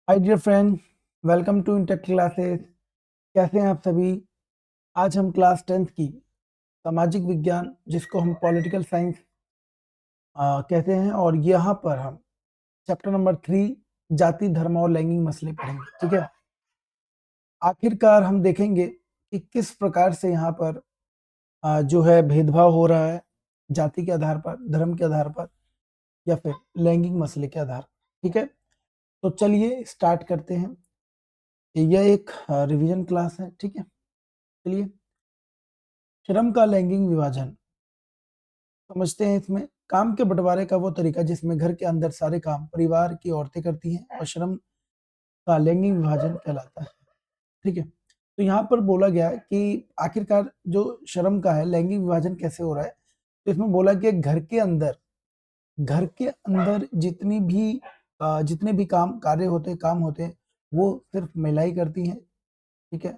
Hi dear friend, welcome to Intech classes. कैसे हैं आप सभी? आज हम क्लास 10th की सामाजिक विज्ञान, जिसको हम पॉलिटिकल साइंस कहते हैं, और यहाँ पर हम चैप्टर नंबर 3 जाति धर्म और लैंगिक मसले पढ़ेंगे। ठीक है। आखिरकार हम देखेंगे कि किस प्रकार से यहाँ पर जो है भेदभाव हो रहा है जाति के आधार पर, धर्म के आधार पर, या फिर लैंगिक मसले के आधार पर। ठीक है, तो चलिए स्टार्ट करते हैं। यह एक रिवीजन क्लास है। ठीक है, चलिए। श्रम का लैंगिक विभाजन समझते हैं। इसमें काम के बंटवारे का वो तरीका जिसमें घर के अंदर सारे काम परिवार की औरतें करती हैं और श्रम का लैंगिक विभाजन कहलाता है। ठीक है, तो यहाँ पर बोला गया है कि आखिरकार जो श्रम का है लैंगिक विभाजन कैसे हो रहा है। तो इसमें बोला कि घर के अंदर जितने भी काम होते हैं वो सिर्फ महिलाएं करती हैं। ठीक है,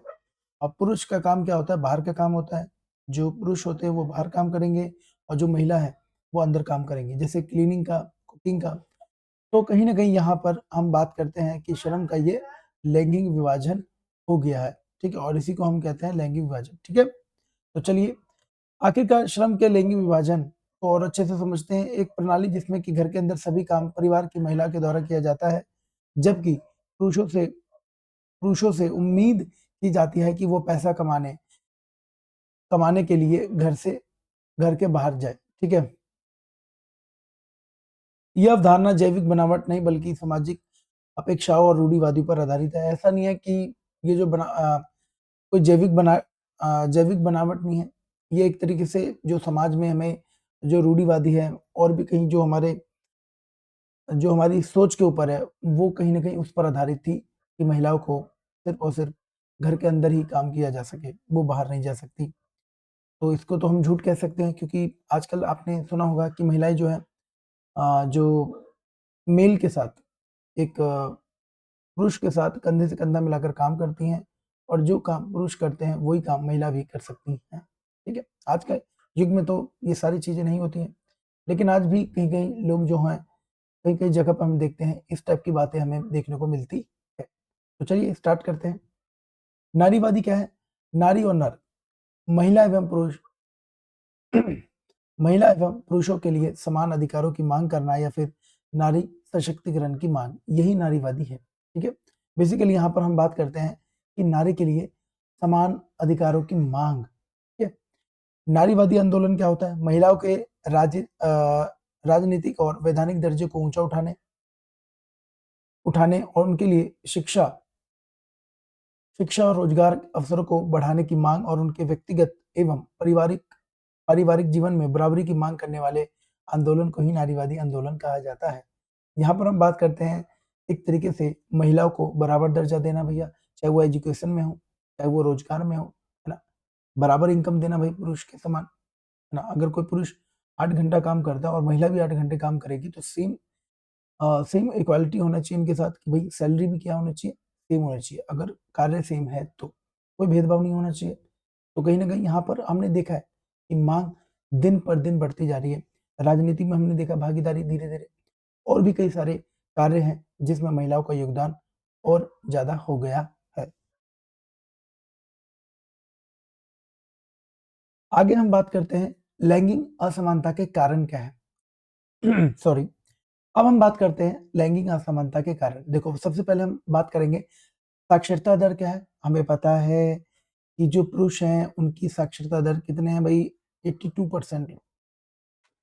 और पुरुष का काम क्या होता है? बाहर का काम होता है। जो पुरुष होते हैं वो बाहर काम करेंगे और जो महिला है वो अंदर काम करेंगे, जैसे क्लीनिंग का, कुकिंग का। तो कहीं ना कहीं यहाँ पर हम बात करते हैं कि श्रम का ये लैंगिक विभाजन हो गया है। ठीक है, और इसी को हम कहते हैं लैंगिक विभाजन। ठीक है, तो चलिए आखिरकार श्रम के लैंगिक विभाजन को और अच्छे से समझते हैं। एक प्रणाली जिसमें कि घर के अंदर सभी काम परिवार की महिला के द्वारा किया जाता है, जबकि पुरुषों से पुरुषों से उम्मीद की जाती है कि वो पैसा कमाने कमाने के लिए घर के बाहर जाए। ठीक है, यह अवधारणा जैविक बनावट नहीं बल्कि सामाजिक अपेक्षाओं और रूढ़िवादी पर आधारित है। ऐसा नहीं है कि ये जो कोई जैविक बनावट नहीं है। ये एक तरीके से जो समाज में हमें जो रूढ़िवादी है, और भी कहीं जो हमारी सोच के ऊपर है, वो कहीं ना कहीं उस पर आधारित थी कि महिलाओं को सिर्फ और सिर्फ घर के अंदर ही काम किया जा सके, वो बाहर नहीं जा सकती। तो इसको तो हम झूठ कह सकते हैं, क्योंकि आजकल आपने सुना होगा कि महिलाएं जो है जो मेल के साथ एक पुरुष के साथ कंधे से कंधा मिलाकर काम करती हैं, और जो काम पुरुष करते हैं वही काम महिला भी कर सकती हैं। ठीक है, आज के युग में तो ये सारी चीजें नहीं होती हैं, लेकिन आज भी कहीं कहीं लोग जो हैं, कई कई जगह पर हम देखते हैं इस टाइप की बातें हमें देखने को मिलती है। तो चलिए स्टार्ट करते हैं। नारीवादी क्या है? नारी और नर, महिला एवं पुरुष महिला एवं पुरुषों के लिए समान अधिकारों की मांग करना, या फिर नारी सशक्तिकरण की मांग, यही नारीवादी है। ठीक है, बेसिकली यहाँ पर हम बात करते हैं कि नारी के लिए समान अधिकारों की मांग। ठीक है, नारीवादी आंदोलन क्या होता है? महिलाओं के राजनीतिक और वैधानिक दर्जे को ऊंचा उठाने और उनके लिए शिक्षा और रोजगार अवसरों को बढ़ाने की मांग, और उनके व्यक्तिगत एवं पारिवारिक जीवन में बराबरी की मांग करने वाले आंदोलन को ही नारीवादी आंदोलन कहा जाता है। यहाँ पर हम बात करते हैं एक तरीके से महिलाओं को बराबर दर्जा देना भैया, चाहे वो एजुकेशन में हो, चाहे वो रोजगार में हो, है ना। बराबर इनकम देना भाई, पुरुष के समान, है ना। अगर कोई पुरुष 8 घंटा काम करता है और महिला भी 8 घंटे काम करेगी, तो सेम इक्वालिटी होना चाहिए इनके साथ, कि भाई सैलरी भी क्या होना चाहिए, सेम होना चाहिए। अगर कार्य सेम है तो कोई भेदभाव नहीं होना चाहिए। तो कहीं ना कहीं यहाँ पर हमने देखा है कि मांग दिन पर दिन बढ़ती जा रही है। राजनीति में हमने देखा भागीदारी धीरे धीरे, और भी कई सारे कार्य हैं जिसमें महिलाओं का योगदान और ज्यादा हो गया है। आगे हम बात करते हैं लैंगिक असमानता के कारण क्या है। सॉरी, अब हम बात करते हैं लैंगिक असमानता के कारण। देखो, सबसे पहले हम बात करेंगे साक्षरता दर क्या है। हमें पता है कि जो पुरुष हैं उनकी साक्षरता दर कितने हैं भाई? 82%।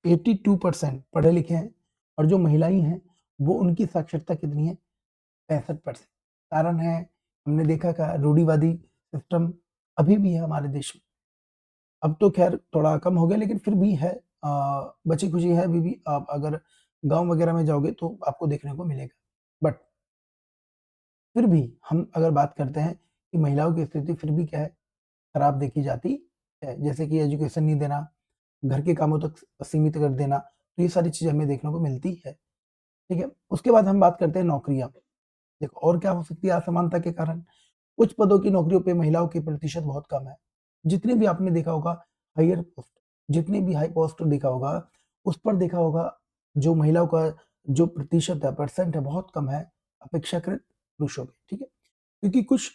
82% पढ़े लिखे हैं, और जो महिलाएं हैं वो उनकी साक्षरता कितनी है? 65%। कारण है, हमने देखा का रूढ़िवादी सिस्टम अभी भी है हमारे देश में। अब तो खैर थोड़ा कम हो गया, लेकिन फिर भी है, बची खुची है अभी भी। आप अगर गांव वगैरह में जाओगे तो आपको देखने को मिलेगा। बट फिर भी हम अगर बात करते हैं कि महिलाओं की स्थिति फिर भी क्या है, खराब देखी जाती है। जैसे कि एजुकेशन नहीं देना, घर के कामों तक सीमित कर देना, तो ये सारी चीजें हमें देखने को मिलती है। ठीक है, उसके बाद हम बात करते हैं नौकरियां। देखो, और क्या हो सकती है असमानता के कारण? उच्च पदों की नौकरियों पे महिलाओं की प्रतिशत बहुत कम है। जितने भी आपने देखा होगा हायर पोस्ट, जितने भी हाई पोस्ट देखा होगा, उस पर देखा होगा जो महिलाओं का जो प्रतिशत है, परसेंट है, बहुत कम है अपेक्षाकृत। पुरुषों के, ठीक है? क्योंकि कुछ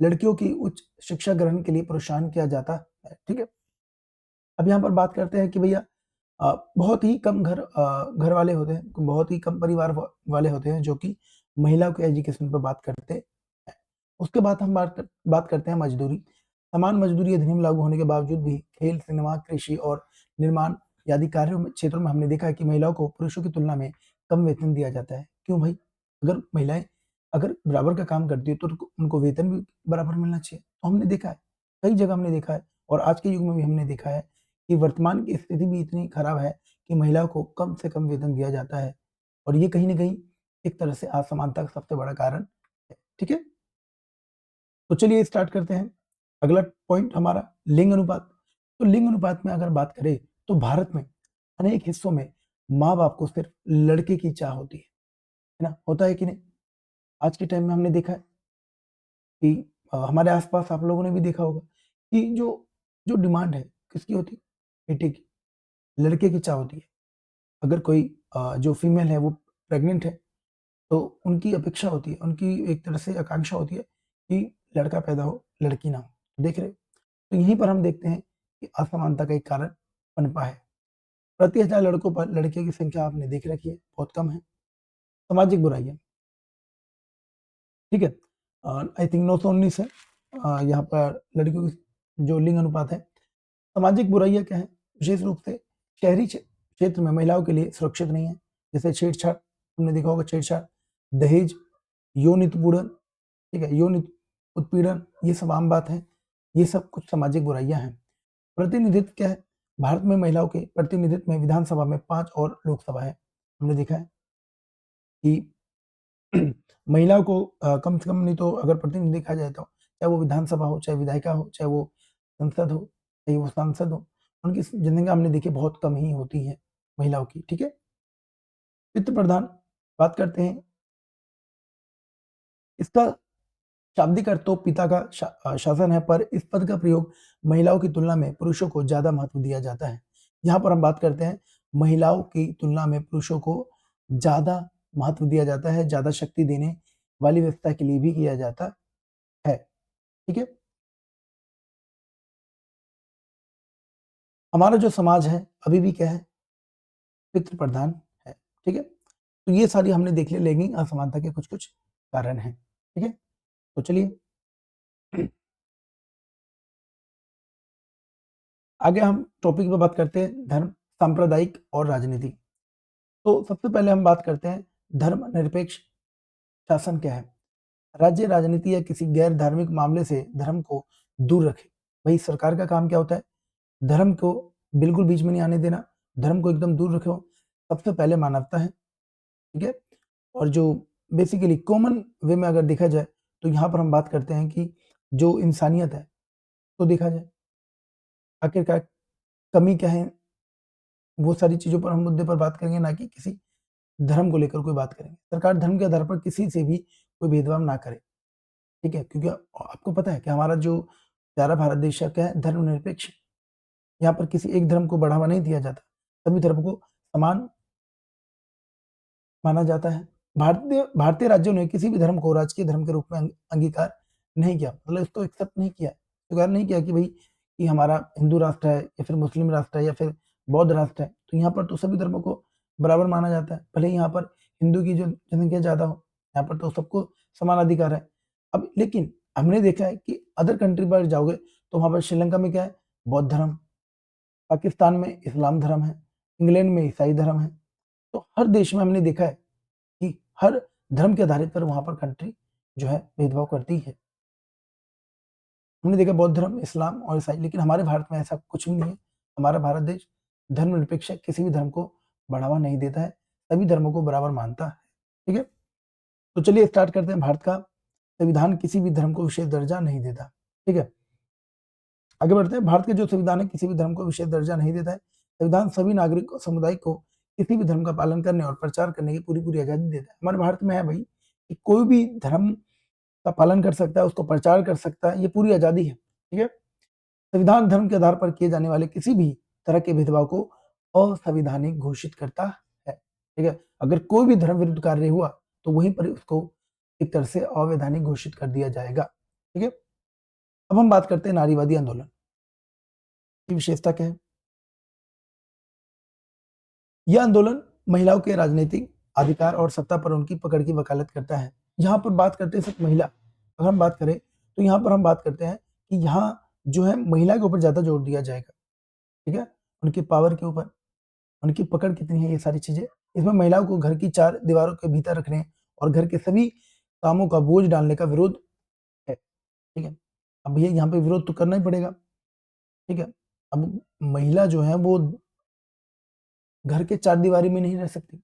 लड़कियों की उच्च शिक्षा ग्रहण के लिए प्रोत्साहन किया जाता है, ठीक है? अब यहाँ पर बात करते हैं कि भैया बहुत ही कम घर वाले होते हैं, बहुत ही कम परिवार वाले होते हैं जो कि महिलाओं के एजुकेशन पे बात करते हैं। उसके बाद हम बात करते हैं मजदूरी। समान मजदूरी अधिनियम लागू होने के बावजूद भी खेल, सिनेमा, कृषि और निर्माण आदि कार्यों में क्षेत्रों में हमने देखा है कि महिलाओं को पुरुषों की तुलना में कम वेतन दिया जाता है। क्यों भाई? अगर महिलाएँ अगर बराबर का काम करती है तो उनको वेतन भी बराबर मिलना चाहिए। तो हमने देखा है, कई जगह हमने देखा है और आज के युग में भी हमने देखा है कि वर्तमान की स्थिति भी इतनी खराब है कि महिलाओं को कम से कम वेतन दिया जाता है और ये कहीं न कहीं एक तरह से असमानता का सबसे बड़ा कारण है। ठीक है? तो चलिए स्टार्ट करते हैं। अगला पॉइंट हमारा लिंग अनुपात। तो लिंग अनुपात में अगर बात करें तो भारत में अनेक हिस्सों में माँ-बाप को सिर्फ लड़के की चाह होती है ना? होता है कि नहीं? आज के टाइम में हमने देखा है कि हमारे आस-पास आप लोगों ने भी देखा होगा कि जो जो डिमांड है किसकी होती है? बेटे की, लड़के की चाह होती है। अगर कोई जो फीमेल है वो प्रेग्नेंट है तो उनकी अपेक्षा होती है, उनकी एक तरह से आकांक्षा होती है कि लड़का पैदा हो, लड़की ना हो। देख रहे हो? तो यहीं पर हम देखते हैं कि असमानता का एक कारण पनपा है। प्रति 1000 लड़कों पर लड़कियों की संख्या आपने देख रखी है, बहुत कम है। सामाजिक बुराइयाँ, ठीक है? आई थिंक 919 है यहाँ पर लड़कियों की जो लिंग अनुपात है। सामाजिक बुराइयाँ क्या है? विशेष रूप से शहरी क्षेत्र में महिलाओं के लिए सुरक्षित नहीं है। जैसे छेड़छाड़, तुमने देखा होगा छेड़छाड़, दहेज, यौन उत्पीड़न, ठीक है? यौन उत्पीड़न ये सब आम बात है। ये सब कुछ सामाजिक बुराइयाँ हैं। प्रतिनिधित्व क्या है? भारत में महिलाओं के प्रतिनिधित्व में विधानसभा में 5 और लोकसभा है। हमने देखा है कि महिलाओं को कम से कम नहीं तो अगर प्रतिनिधि देखा जाए तो, चाहे वो विधानसभा हो, चाहे विधायिका हो, चाहे वो संसद हो, चाहे वो सांसद हो, उनकी जनसंख्या हमने देखी बहुत कम ही होती है महिलाओं की, ठीक है? वित्त प्रधान बात करते हैं, इसका शाब्दिक अर्थ तो पिता का शासन है, पर इस पद का प्रयोग महिलाओं की तुलना में पुरुषों को ज़्यादा महत्व दिया जाता है। यहाँ पर हम बात करते हैं, महिलाओं की तुलना में पुरुषों को ज़्यादा महत्व दिया जाता है, ज़्यादा शक्ति देने वाली व्यवस्था के लिए भी किया जाता है, ठीक है? हमारा जो समाज है, अभी भी क्या है? पितृ प्रधान है, ठीक है? तो ये सारी हमने देख ली लैंगिक असमानता के कुछ-कुछ कारण हैं, ठीक है? तो चलिए आगे हम टॉपिक पे बात करते हैं धर्म, सांप्रदायिक और राजनीति। तो सबसे पहले हम बात करते हैं धर्मनिरपेक्ष शासन क्या है? राज्य राजनीति या किसी गैर धार्मिक मामले से धर्म को दूर रखे। भई सरकार का काम क्या होता है? धर्म को बिल्कुल बीच में नहीं आने देना, धर्म को एकदम दूर रखो। सबसे पहले मानवता है, ठीक है? और जो बेसिकली कॉमन वे में अगर देखा जाए, तो यहाँ पर हम बात करते हैं कि जो इंसानियत है, तो देखा जाए, आखिरकार कमी क्या है, वो सारी चीज़ों पर हम मुद्दे पर बात करेंगे, ना कि किसी धर्म को लेकर कोई बात करेंगे। सरकार धर्म के आधार पर किसी से भी कोई भेदभाव ना करे, ठीक है? क्योंकि आपको पता है कि हमारा जो प्यारा भारत देश है, क्या है? धर्मनिरपेक्ष है। यहाँ पर किसी एक धर्म को बढ़ावा नहीं दिया जाता, सभी धर्म को समान माना जाता है। भारतीय भारतीय राज्यों ने किसी भी धर्म को राजकीय धर्म के रूप में अंगीकार नहीं किया, मतलब इसको एक्सेप्ट नहीं किया, स्वीकार नहीं किया कि भई कि हमारा हिंदू राष्ट्र है या फिर मुस्लिम राष्ट्र है या फिर बौद्ध राष्ट्र है। तो यहाँ पर तो सभी धर्मों को बराबर माना जाता है। भले ही यहाँ पर हिंदू की जो जनसंख्या ज़्यादा हो, यहाँ पर तो सबको समान अधिकार है। अब लेकिन हमने देखा है कि अदर कंट्री पर जाओगे तो वहाँ पर श्रीलंका में क्या है? बौद्ध धर्म, पाकिस्तान में इस्लाम धर्म है, इंग्लैंड में ईसाई धर्म है। तो हर देश में हमने देखा है कि हर धर्म के आधारित पर वहाँ पर कंट्री जो है भेदभाव करती है। हमने देखा बौद्ध धर्म, इस्लाम और ईसाई, लेकिन हमारे भारत में ऐसा कुछ भी नहीं है। हमारा भारत देश धर्मनिरपेक्ष है, किसी भी धर्म को बढ़ावा नहीं देता है, सभी धर्मों को बराबर मानता है। ठीक है? तो चलिए स्टार्ट करते हैं। भारत का संविधान किसी भी धर्म को विशेष दर्जा नहीं देता। ठीक है? आगे बढ़ते हैं। भारत के जो संविधान है किसी भी धर्म को विशेष दर्जा नहीं देता है। संविधान सभी नागरिक समुदाय को किसी भी धर्म का पालन करने और प्रचार करने की पूरी-पूरी आज़ादी देता है। हमारे भारत में है भई कि कोई भी धर्म का पालन कर सकता है, उसको प्रचार कर सकता है, ये पूरी आज़ादी है। ठीक है? संविधान धर्म के आधार पर किए जाने वाले किसी भी तरह के भेदभाव को असंवैधानिक घोषित करता है। ठीक है? अगर कोई भी धर्म विरुद्ध कार्य हुआ, तो वहीं पर उसको एक तरह से अवैधानिक घोषित कर दिया जाएगा। ठीक है, अब हम बात करते हैं नारीवादी आंदोलन की विशेषता क्या है। यह आंदोलन महिलाओं के राजनीतिक अधिकार और सत्ता पर उनकी पकड़ की वकालत करता है। यहाँ पर बात करते हैं सिर्फ महिला, अगर हम बात करें तो यहाँ पर हम बात करते हैं कि यहाँ जो है महिला के ऊपर ज्यादा जोर दिया जाएगा। ठीक है, उनकी पावर के ऊपर, उनकी पकड़ कितनी है, ये सारी चीजें। इसमें महिलाओं को घर की 4 दीवारों के भीतर रखने और घर के सभी कामों का बोझ डालने का विरोध है। ठीक है, अब ये यहाँ पे विरोध तो करना ही पड़ेगा। ठीक है, अब महिला जो है वो घर के 4 दीवारी में नहीं रह सकती,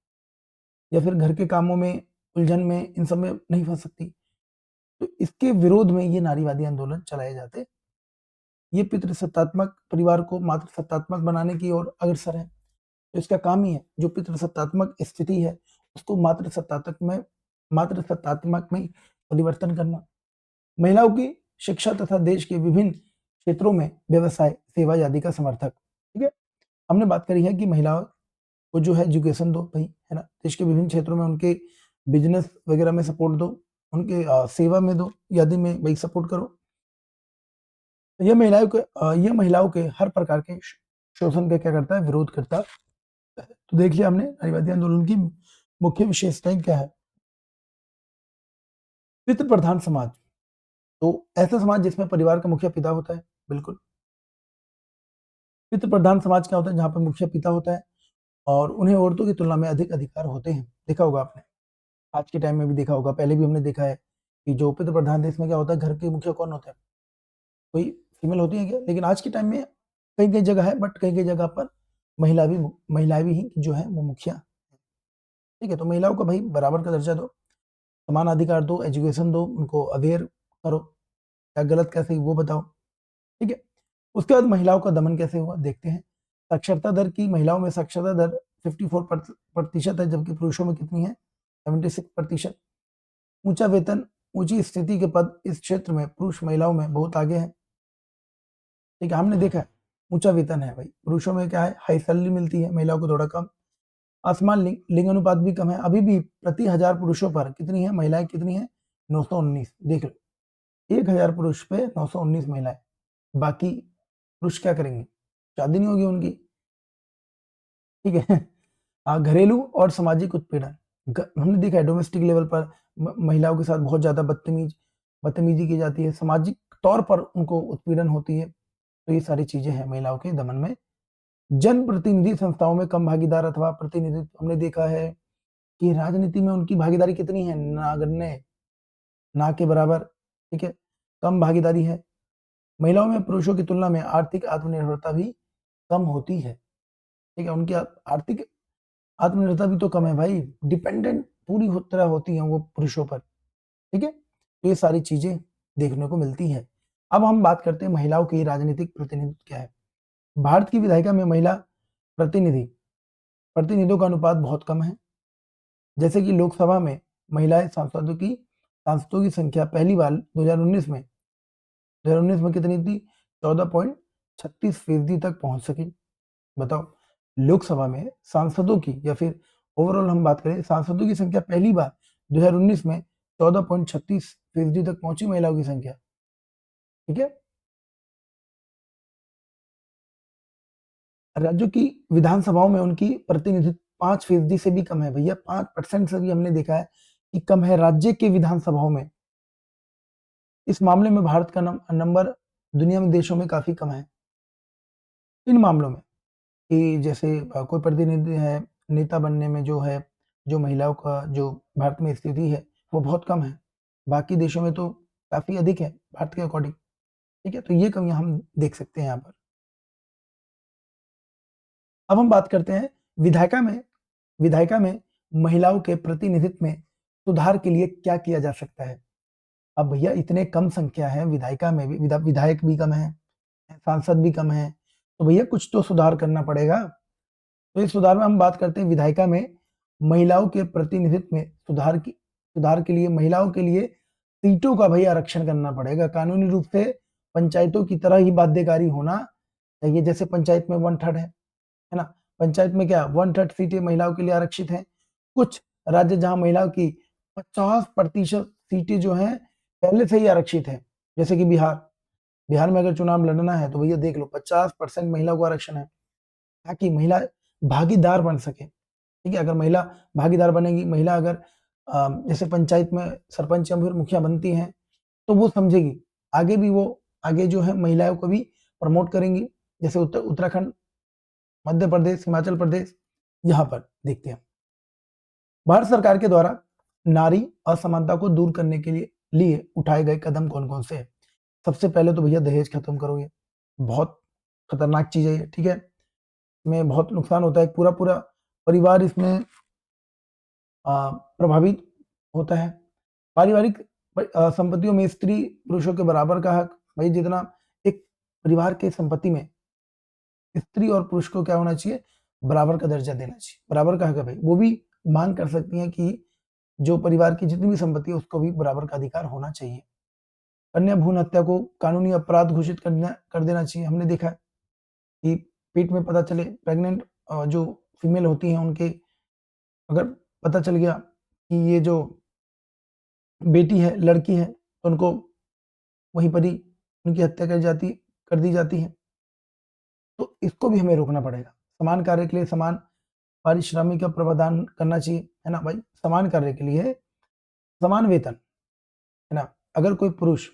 या फिर घर के कामों में, उलझन में, इन सब में नहीं फंस सकती। तो इसके विरोध में ये नारीवादी आंदोलन चलाए जाते। ये पितृसत्तात्मक परिवार को मातृ सत्तात्मक बनाने की ओर अग्रसर है। तो इसका काम ही है, जो पितृसत्तात्मक स्थिति है उसको मातृ सत्तात्मक में परिवर्तन करना। महिलाओं की शिक्षा तथा देश के विभिन्न क्षेत्रों में व्यवसाय, सेवा आदि का समर्थक। ठीक है, हमने बात करी है कि महिलाओं को जो है एजुकेशन दो भाई, है ना, देश के विभिन्न क्षेत्रों में उनके बिजनेस वगैरह में सपोर्ट दो, उनके सेवा में दो, आदि में भाई सपोर्ट करो। यह महिलाओं के हर प्रकार के शोषण का क्या करता है, विरोध करता है। तो देख लिया हमने नारीवादी आंदोलन की मुख्य विशेषताएं क्या है। पितृ प्रधान समाज, तो ऐसा समाज जिसमें परिवार का मुखिया पिता होता है। बिल्कुल, पितृ प्रधान समाज क्या होता है, जहां पर मुखिया पिता होता है और उन्हें औरतों की तुलना में अधिक अधिकार होते हैं। देखा होगा आपने, आज के टाइम में भी देखा होगा, पहले भी हमने देखा है कि जो पितृ प्रधान देश में क्या होता है, घर के मुखिया कौन होता है, कोई फीमेल होती है क्या। लेकिन आज के टाइम में कई कई जगह है, बट कई कई जगह पर महिला भी ही जो है वो मुखिया। ठीक है, तो महिलाओं को भाई बराबर का दर्जा दो, समान अधिकार दो, एजुकेशन दो, उनको अवेयर करो, क्या गलत कैसे वो बताओ। ठीक है, उसके बाद महिलाओं का दमन कैसे हुआ देखते हैं। साक्षरता दर की, महिलाओं में साक्षरता दर 54% है, जबकि पुरुषों में कितनी है, 76%। ऊंचा वेतन, ऊंची स्थिति के पद, इस क्षेत्र में पुरुष महिलाओं में बहुत आगे है। ठीक है, हमने देखा है ऊंचा वेतन है भाई, पुरुषों में क्या है, हाई सैलरी मिलती है, महिलाओं को थोड़ा कम। आसमान लिंग अनुपात भी कम है, अभी भी प्रति 1000 पुरुषों पर कितनी है महिलाएं, कितनी है, 919। देख लो, 1000 पुरुष पे 919 महिलाएं। बाकी पुरुष क्या करेंगे, शादी नहीं होगी उनकी। ठीक है, घरेलू और सामाजिक उत्पीड़न, हमने देखा है डोमेस्टिक लेवल पर महिलाओं के साथ बहुत ज्यादा बदतमीजी की जाती है, सामाजिक तौर पर उनको उत्पीड़न होती है। तो ये सारी चीजें हैं महिलाओं के दमन में। जन प्रतिनिधि संस्थाओं में कम भागीदार अथवा प्रतिनिधित्व, हमने देखा है कि राजनीति में उनकी भागीदारी कितनी है, नागण्य, ना के बराबर। ठीक है, कम भागीदारी है। महिलाओं में पुरुषों की तुलना में आर्थिक आत्मनिर्भरता भी कम होती है। ठीक है, उनकी आर्थिक आत्मनिर्भरता भी तो कम है भाई, डिपेंडेंट पूरी तरह होती है वो पुरुषों पर। ठीक है, तो ये सारी चीजें देखने को मिलती है। अब हम बात करते हैं महिलाओं की राजनीतिक प्रतिनिधित्व क्या है। भारत की विधायिका में महिला प्रतिनिधियों का अनुपात बहुत कम है। जैसे कि लोकसभा में महिलाएं सांसदों की संख्या पहली बार 2019 में कितनी थी, 14.36% तक पहुंच सकी। बताओ, लोकसभा में सांसदों की, या फिर ओवरऑल हम बात करें, सांसदों की संख्या पहली बार 2019 में 14.36% तक पहुंची महिलाओं की संख्या। ठीक है, राज्यों की विधानसभाओं में उनकी प्रतिनिधित्व 5% से भी कम है भैया, 5% से भी हमने देखा है कि कम है राज्य के विधानसभाओं में। इस मामले में भारत का नंबर दुनिया में देशों में काफी कम है इन मामलों में, कि जैसे कोई प्रतिनिधि है, नेता बनने में जो है, जो महिलाओं का जो भारत में स्थिति है वो बहुत कम है। बाकी देशों में तो काफी अधिक है भारत के अकॉर्डिंग। ठीक है, तो ये कमियां हम देख सकते हैं यहाँ पर। अब हम बात करते हैं विधायिका में महिलाओं के प्रतिनिधित्व में सुधार के लिए क्या किया जा सकता है। अब भैया इतने कम संख्या है विधायिका में भी, विधायक भी कम है, सांसद भी कम है, तो भैया कुछ तो सुधार करना पड़ेगा। तो इस सुधार में हम बात करते हैं विधायिका में महिलाओं के प्रतिनिधित्व में सुधार के लिए महिलाओं के लिए सीटों का भैया आरक्षण करना पड़ेगा। कानूनी रूप से पंचायतों की तरह ही बाध्यकारी होना चाहिए, जैसे पंचायत में 1/3 है ना, पंचायत में क्या 1/3 सीटें महिलाओं के लिए आरक्षित हैं। कुछ राज्य जहां महिलाओं की 50% सीटें जो हैं पहले से ही आरक्षित हैं। जैसे कि बिहार में अगर चुनाव लड़ना है तो भैया देख लो 50% महिला को आरक्षण है, ताकि महिला भागीदार बन सके। ठीक है, अगर महिला भागीदार बनेगी, महिला अगर जैसे पंचायत में सरपंच या फिर मुखिया बनती हैं तो वो समझेगी, आगे भी वो आगे जो है महिलाओं को भी प्रमोट करेंगी। जैसे उत्तराखंड, मध्य प्रदेश, हिमाचल प्रदेश, यहाँ पर देखते हैं भारत सरकार के द्वारा नारी असमानता को दूर करने के लिए उठाए गए कदम कौन कौन से हैं। सबसे पहले तो भैया दहेज खत्म करो, ये बहुत खतरनाक चीज है ये। ठीक है, इसमें बहुत नुकसान होता है, पूरा पूरा परिवार इसमें प्रभावित होता है। पारिवारिक संपत्तियों में स्त्री पुरुषों के बराबर का हक, भाई जितना एक परिवार के संपत्ति में स्त्री और पुरुष को क्या होना चाहिए, बराबर का दर्जा देना चाहिए, बराबर का हक है भाई। वो भी मांग कर सकती हैं कि जो परिवार की जितनी भी संपत्ति है उसको भी बराबर का अधिकार होना चाहिए। कन्या भ्रूण हत्या को कानूनी अपराध घोषित कर देना चाहिए। हमने देखा है कि पेट में पता चले प्रेग्नेंट जो फीमेल होती हैं उनके अगर पता चल गया कि ये जो बेटी है, लड़की है, तो उनको वहीं पर ही उनकी हत्या कर दी जाती है। तो इसको भी हमें रोकना पड़ेगा। समान कार्य के लिए समान पारिश्रमिक का प्रावधान करना चाहिए, है ना भाई। समान कार्य के लिए समान वेतन, है ना। अगर कोई पुरुष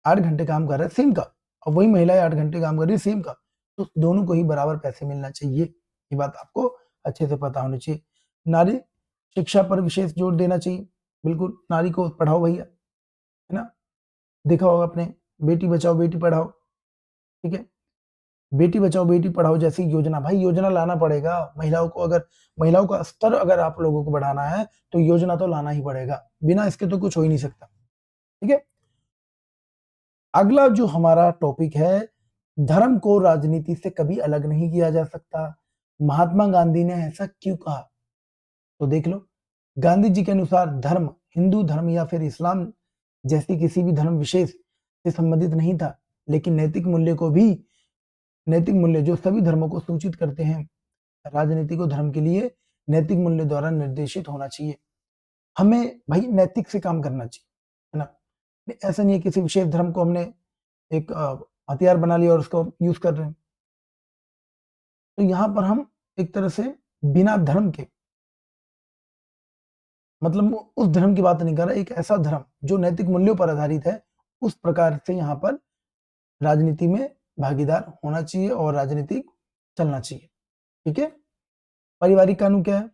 8 घंटे काम कर रहा है सेम का, और वही महिलाएं 8 घंटे काम कर रही है सेम का, तो दोनों को ही बराबर पैसे मिलना चाहिए। ये बात आपको अच्छे से पता होनी चाहिए। नारी शिक्षा पर विशेष जोर देना चाहिए, बिल्कुल नारी को पढ़ाओ भैया, है ना। देखा होगा आपने बेटी बचाओ बेटी पढ़ाओ, ठीक है। बेटी बचाओ बेटी पढ़ाओ जैसी योजना, भाई योजना लाना पड़ेगा। महिलाओं का स्तर अगर आप लोगों को बढ़ाना है तो योजना तो लाना ही पड़ेगा, बिना इसके तो कुछ हो ही नहीं सकता। ठीक है, अगला जो हमारा टॉपिक है, धर्म को राजनीति से कभी अलग नहीं किया जा सकता। महात्मा गांधी ने ऐसा क्यों कहा, तो देख लो। गांधी जी के अनुसार धर्म हिंदू धर्म या फिर इस्लाम जैसी किसी भी धर्म विशेष से संबंधित नहीं था, लेकिन नैतिक मूल्य जो सभी धर्मों को सूचित करते हैं। राजनीति को धर्म के लिए नैतिक मूल्य द्वारा निर्देशित होना चाहिए। हमें भाई नैतिक से काम करना चाहिए, है ना। ऐसा नहीं है किसी विशेष धर्म को हमने एक हथियार बना लिया और उसको यूज कर रहे हैं। तो यहां पर हम एक तरह से बिना धर्म के, मतलब उस धर्म की बात नहीं कर रहा, एक ऐसा धर्म जो नैतिक मूल्यों पर आधारित है, उस प्रकार से यहाँ पर राजनीति में भागीदार होना चाहिए और राजनीति चलना चाहिए। ठीक है, पारिवारिक कानून क्या है।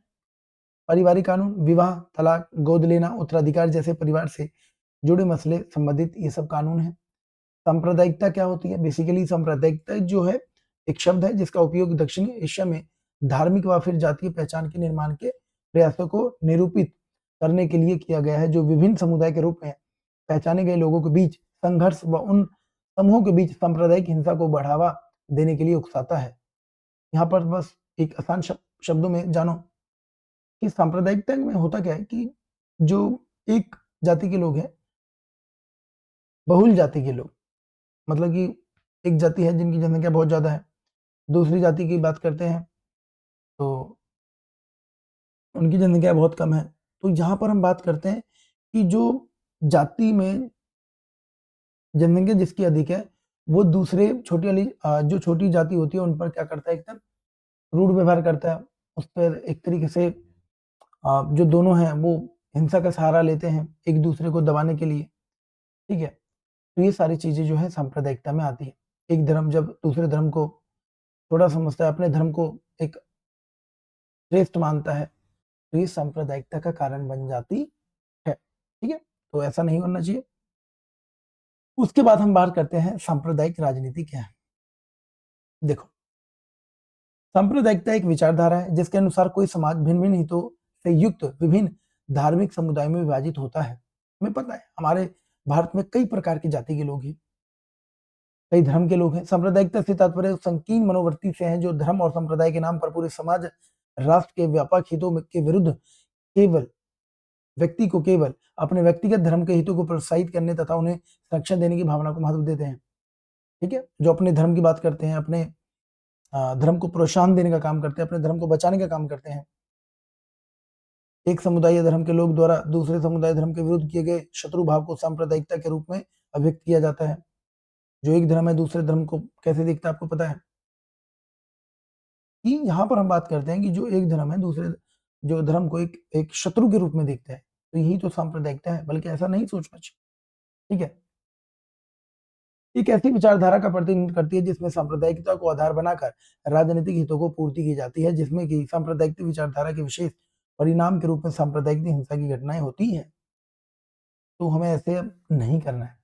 पारिवारिक कानून विवाह, तलाक, गोद लेना, उत्तराधिकार जैसे परिवार से जुड़े मसले संबंधित ये सब कानून है। सांप्रदायिकता क्या होती है, बेसिकली सांप्रदायिकता जो है एक शब्द है जिसका उपयोग दक्षिणी एशिया में धार्मिक व फिर जातीय पहचान के निर्माण के प्रयासों को निरूपित करने के लिए किया गया है, जो विभिन्न समुदाय के रूप में पहचाने गए लोगों के बीच संघर्ष व उन समूहों के बीच सांप्रदायिक हिंसा को बढ़ावा देने के लिए उकसाता है। यहाँ पर बस एक आसान शब्दों में जानो कि सांप्रदायिकता में होता क्या है कि जो एक जाति के लोग हैं, बहुल जाति के लोग, मतलब कि एक जाति है जिनकी जनसंख्या बहुत ज्यादा है, दूसरी जाति की बात करते हैं तो उनकी जनसंख्या बहुत कम है। तो यहाँ पर हम बात करते हैं कि जो जाति में जनसंख्या जिसकी अधिक है, वो दूसरे छोटी वाली जो छोटी जाति होती है उन पर क्या करता है, एकदम रूड व्यवहार करता है। उस पर एक तरीके से जो दोनों हैं वो हिंसा का सहारा लेते हैं एक दूसरे को दबाने के लिए। ठीक है, तो ये सारी चीजें जो है सांप्रदायिकता में आती है। एक धर्म जब दूसरे धर्म को थोड़ा समझता है, अपने धर्म को एक श्रेष्ठ मानता है, तो ये सांप्रदायिकता का कारण बन जाती है। ठीक है, तो ऐसा नहीं होना चाहिए। उसके बाद हम बात करते हैं सांप्रदायिक राजनीति क्या है। देखो, सांप्रदायिकता एक विचारधारा है जिसके अनुसार कोई समाज भिन्न भिन्न हितों से युक्त विभिन्न धार्मिक समुदायों में विभाजित होता है। हमें पता है हमारे भारत में कई प्रकार की जाति के लोग हैं, कई धर्म के लोग हैं। सांप्रदायिकता से तात्पर्य उस संकीर्ण मनोवृत्ति से है जो धर्म और संप्रदाय के नाम पर पूरे समाज राष्ट्र के व्यापक हितों के विरुद्ध केवल व्यक्ति को केवल अपने व्यक्तिगत धर्म के हितों को प्रोत्साहित करने तथा उन्हें संरक्षण देने की भावना को महत्व देते हैं। ठीक है, जो अपने धर्म की बात करते हैं, अपने धर्म को प्रोत्साहन देने का काम करते हैं, अपने धर्म को बचाने का काम करते हैं। एक समुदाय या धर्म के लोग द्वारा दूसरे समुदाय धर्म के विरुद्ध किए गए शत्रु भाव को सांप्रदायिकता के रूप में अभिव्यक्त किया जाता है। जो एक धर्म है दूसरे धर्म को कैसे देखता है आपको पता है कि यहाँ पर हम बात करते हैं कि जो एक धर्म है दूसरे जो धर्म को एक एक शत्रु के रूप में देखता है, तो यही तो सांप्रदायिकता है, बल्कि ऐसा नहीं सोचना चाहिए। ठीक है, एक ऐसी विचारधारा का प्रतिनिधित्व करती है जिसमें सांप्रदायिकता को आधार बनाकर राजनीतिक हितों को पूर्ति की जाती है, जिसमें कि सांप्रदायिक विचारधारा के विशेष परिणाम के रूप में सांप्रदायिक हिंसा की घटनाएं होती हैं। तो हमें ऐसे नहीं करना है।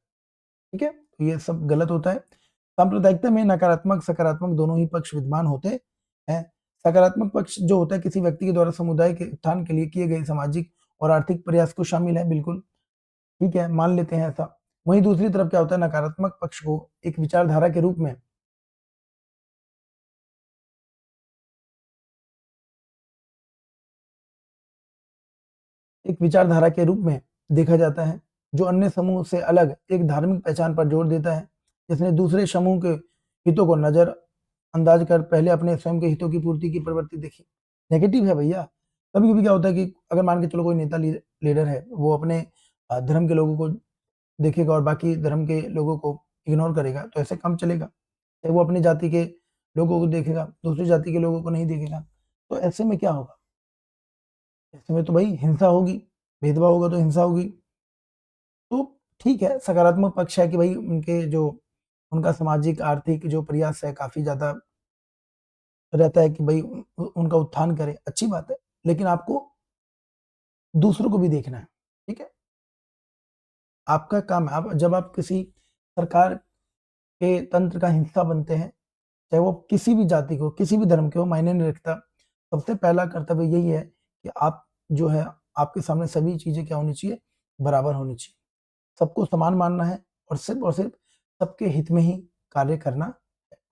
ठीक है, तो ये सब गलत होता है। सांप्रदायिकता में नकारात्मक सकारात्मक दोनों ही पक्ष विद्यमान होते हैं। सकारात्मक पक्ष जो होता है किसी व्यक्ति के द्वारा समुदाय के उत्थान के लिए किए गए सामाजिक और आर्थिक प्रयास को शामिल है, बिल्कुल ठीक है, मान लेते हैं ऐसा। वहीं दूसरी तरफ क्या होता है, नकारात्मक पक्ष को एक विचारधारा के रूप में देखा जाता है, जो अन्य समूह से अलग एक धार्मिक पहचान पर जोर देता है, जिसने दूसरे समूह के हितों को नजर अंदाज कर पहले अपने स्वयं के हितों की पूर्ति की प्रवृत्ति देखी। नेगेटिव है भैया। कभी कभी क्या होता है कि अगर मान के चलो कोई नेता लीडर है, वो अपने धर्म के लोगों को देखेगा और बाकी धर्म के लोगों को इग्नोर करेगा, तो ऐसे काम चलेगा। चाहे वो अपनी जाति के लोगों को देखेगा, दूसरी जाति के लोगों को नहीं देखेगा, तो ऐसे में क्या होगा? ऐसे में तो भाई हिंसा होगी, भेदभाव होगा तो हिंसा होगी। तो ठीक है, सकारात्मक पक्ष है कि भाई उनके जो उनका सामाजिक आर्थिक जो प्रयास है काफी ज्यादा रहता है कि भाई उनका उत्थान करे, अच्छी बात है। लेकिन आपको दूसरों को भी देखना है। ठीक है, आपका काम है, आप जब आप किसी सरकार के तंत्र का हिस्सा बनते हैं, चाहे वो किसी भी जाति को किसी भी धर्म के हो, मायने नहीं रखता। सबसे पहला कर्तव्य यही है कि आप जो है आपके सामने सभी चीजें क्या होनी चाहिए, बराबर होनी चाहिए। सबको समान मानना है और सिर्फ सबके हित में ही कार्य करना है।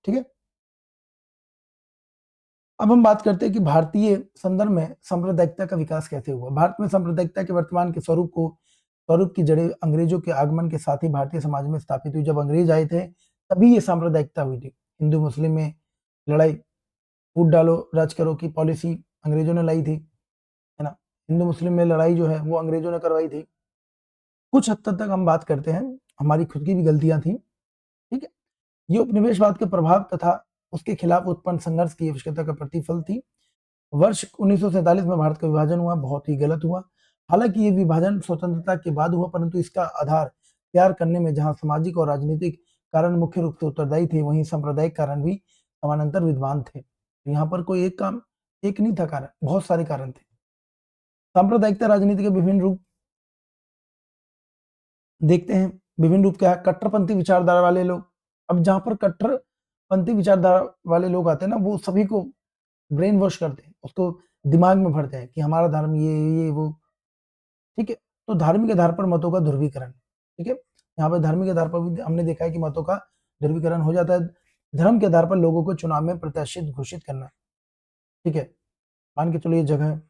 ठीक है, अब हम बात करते हैं कि भारतीय संदर्भ में सांप्रदायिकता का विकास कैसे हुआ। भारत में सांप्रदायिकता के वर्तमान के स्वरूप की जड़ें अंग्रेजों के आगमन के साथ ही भारतीय समाज में स्थापित हुई। जब अंग्रेज आए थे तभी ये सांप्रदायिकता हुई थी। हिंदू मुस्लिम में लड़ाई, फूट डालो राज करो की पॉलिसी अंग्रेजों ने लाई थी, है ना। हिंदू मुस्लिम में लड़ाई जो है वो अंग्रेजों ने करवाई थी। कुछ हद तक हम बात करते हैं हमारी खुद की भी गलतियां थी। ठीक है, ये उपनिवेशवाद के प्रभाव तथा उसके खिलाफ उत्पन्न संघर्ष की आवश्यकता का प्रतिफल थी। वर्ष 1947 में भारत का विभाजन हुआ, बहुत ही गलत हुआ। हालांकि ये विभाजन स्वतंत्रता के बाद हुआ, परंतु इसका आधार तैयार करने में जहां सामाजिक और राजनीतिक कारण मुख्य रूप से उत्तरदायी थे, वहीं सांप्रदायिक कारण भी समानांतर विद्वान थे। यहाँ पर कोई एक नहीं था कारण, बहुत सारे कारण थे। सांप्रदायिकता राजनीति के विभिन्न रूप देखते हैं। विभिन्न रूप क्या है, कट्टरपंथी विचारधारा वाले लोग। अब जहां पर कट्टरपंथी विचारधारा वाले लोग आते हैं ना, वो सभी को ब्रेन वॉश करते हैं, उसको दिमाग में भरते हैं कि हमारा धर्म ये वो। ठीक है, तो धार्मिक आधार पर मतों का ध्रुवीकरण। ठीक है, यहाँ पर धार्मिक आधार पर भी हमने देखा है कि मतों का ध्रुवीकरण हो जाता है। धर्म के आधार पर लोगों को चुनाव में प्रत्याशित घोषित करना। ठीक है, मान के चलो ये जगह है,